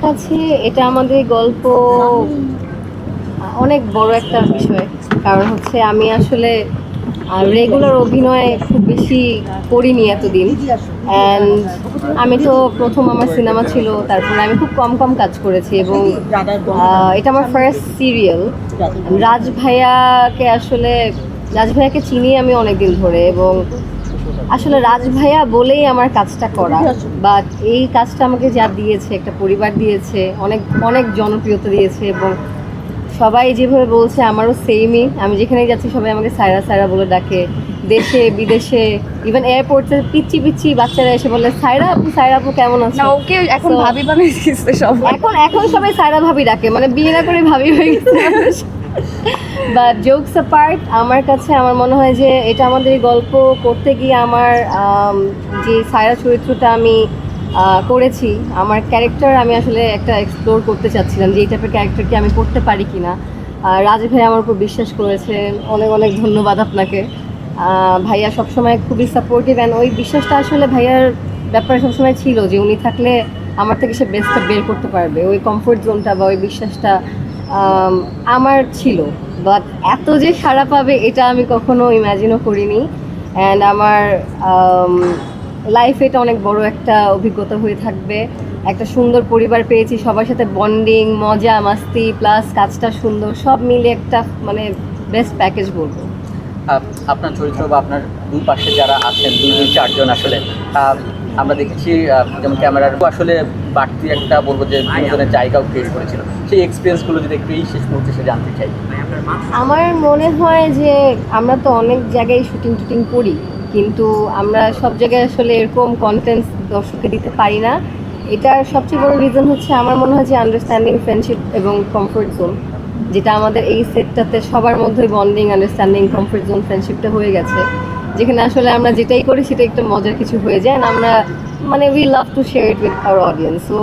কাছে এটা আমাদের গল্প অনেক বড় একটা বিষয়। কারণ হচ্ছে আমি আসলে রেগুলার অভিনয় খুব বেশি করিনি এতদিন। অ্যান্ড আমি তো প্রথম আমার সিনেমা ছিল, তারপরে আমি খুব কম কম কাজ করেছি এবং এটা আমার ফার্স্ট সিরিয়াল। রাজ ভাইয়াকে চিনি আমি অনেকদিন ধরে, এবং আসলে রাজ ভাইয়া বলেই আমার কাজটা করা। বাট এই কাজটা আমাকে যা দিয়েছে, একটা পরিবার দিয়েছে, অনেক অনেক জনপ্রিয়তা দিয়েছে, এবং সবাই যেভাবে বলছে আমারও সেমই। আমি যেখানেই যাচ্ছি সবাই আমাকে সায়রা সায়রা বলে ডাকে, দেশে বিদেশে, ইভেন এয়ারপোর্টে পিচ্ছি পিচ্ছি বাচ্চারা এসে বলে সায়রা আপু কেমন আছে। না, ওকে এখন ভাবি বানিয়ে দিচ্ছে সব। এখন সবাই সায়রা ভাবি ডাকে, মানে বিয়ে না করে ভাবি হয়ে গেছে। বাট জোকস অ্যাপার্ট, আমার কাছে আমার মনে হয় যে এটা আমাদের এই গল্প করতে গিয়ে আমার যে সায়রা চরিত্রটা আমি করেছি, আমার ক্যারেক্টার আমি আসলে একটা এক্সপ্লোর করতে চাচ্ছিলাম যে এই টাইপের ক্যারেক্টার কি আমি করতে পারি কি না। রাজ ভাই আমার উপর বিশ্বাস করেছেন, অনেক অনেক ধন্যবাদ আপনাকে। ভাইয়া সবসময় খুবই সাপোর্টিভ, অ্যান্ড ওই বিশ্বাসটা আসলে ভাইয়ার ব্যাপারে সবসময় ছিল যে উনি থাকলে আমার থেকে সে বেস্টটা বের করতে পারবে। ওই কমফোর্ট জোনটা বা ওই বিশ্বাসটা আমার ছিল। বাট এত যে সাড়া পাবে এটা আমি কখনো ইম্যাজিনও করিনি। অ্যান্ড আমার লাইফে এটা অনেক বড় একটা অভিজ্ঞতা হয়ে থাকবে। একটা সুন্দর পরিবার পেয়েছি, সবার সাথে বন্ডিং, মজা মাস্তি, প্লাস কাজটা সুন্দর, সব মিলে একটা মানে বেস্ট প্যাকেজ বলবো। আপনার চরিত্র বা আপনার দুই পাশে যারা আছেন, দুই চারজন আসলে আমরা দেখেছি যেমন ক্যামেরার আসলে বাড়তি একটা বলবো যে দুজনের জায়গাও ক্রিয়েট করেছিল। সেই এক্সপিরিয়েন্সগুলো যদি একটু এই শেষ মুহূর্তে সে জানতে চাই। আমার মনে হয় যে আমরা তো অনেক জায়গায় শুটিং করি, কিন্তু আমরা সব জায়গায় আসলে এরকম কন্টেন্ট দর্শককে দিতে পারি না। এটার সবচেয়ে বড় রিজন হচ্ছে আমার মনে হয় যে আন্ডারস্ট্যান্ডিং, ফ্রেন্ডশিপ এবং কমফোর্ট জোন, যেটা আমাদের এই সেটটাতে সবার মধ্যে বন্ডিং, আন্ডারস্ট্যান্ডিং, কমফোর্ট জোন, ফ্রেন্ডশিপটা হয়ে গেছে, যেখানে আসলে আমরা যেটাই করি সেটা একটা মজার কিছু হয়ে যায়। না আমরা মানে we love to share it with our audience. So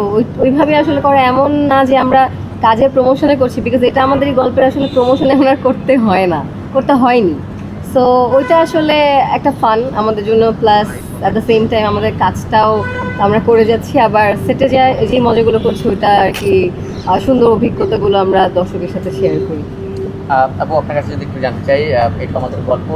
ওইভাবে আসলে করা এমন না যে আমরা কাজের প্রমোশনে করছি, বিকজ এটা আমাদের এই গল্পের আসলে প্রমোশনে এখন আর করতে হয়নি। সো ওইটা আসলে একটা ফান আমাদের জন্য, plus at the same time আমাদের কাজটাও আমরা করে যাচ্ছি, আবার সেটে যে মজাগুলো করছি ওইটা আর কি সুন্দর অভিজ্ঞতাগুলো আমরা দর্শকের সাথে শেয়ার করি। আপু আপনার কাছে যদি একটু জানতে চাই, এটা আমাদের গল্প